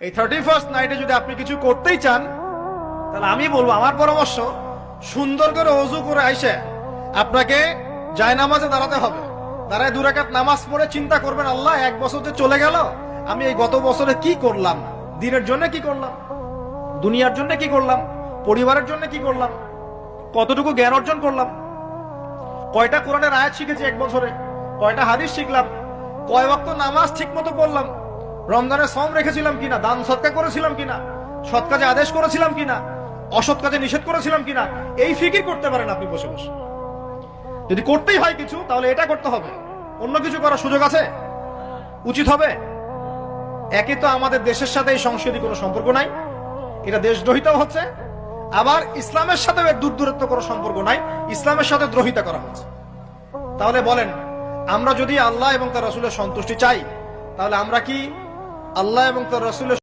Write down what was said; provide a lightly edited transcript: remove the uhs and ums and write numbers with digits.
এই 31st নাইটে যদি আপনি কিছু করতেই চান, তাহলে আমি বলবো, আমার পরামর্শ, সুন্দর করে ওযু করে আইসে আপনাকে জায়নামাজে দাঁড়াতে হবে। দাঁড়ায় 2 রাকাত নামাজ পড়ে চিন্তা করবেন, আল্লাহ 1 বছর যে চলে গেল, আমি এই গত বছরে কি করলাম, দিনের জন্য কি করলাম, দুনিয়ার জন্য কি করলাম, পরিবারের জন্য কি করলাম, কতটুকু জ্ঞান অর্জন করলাম, কয়টা কোরআনের আয়াত শিখেছি 1 বছরে, কয়টা হাদিস শিখলাম, কয় ওয়াক্ত নামাজ ঠিক মতো পড়লাম, রমজানের সম রেখেছিলাম কিনা, দান সদকা করেছিলাম কিনা, সৎ কাজে আদেশ করেছিলাম কিনা, অসৎ কাজে নিষেধ করেছিলাম কিনা, এই ফিকির করতে পারেন আপনি বসে বসে। যদি করতেই হয় কিছু, তাহলে এটা করতে হবে, অন্য কিছু করার সুযোগ আছে, উচিত হবে। একে তো আমাদের দেশের সাথে এই সংস্কৃতি কোনো সম্পর্ক নাই, এটা দেশদ্রোহিতাও হচ্ছে, আবার ইসলামের সাথেও এর দূরত্ব কোনো সম্পর্ক নাই, ইসলামের সাথে দ্রোহিতা করা হচ্ছে। তাহলে বলেন, আমরা যদি আল্লাহ এবং তার রাসূলের সন্তুষ্টি চাই, তাহলে আমরা কি আল্লাহ এবং তার রাসূলের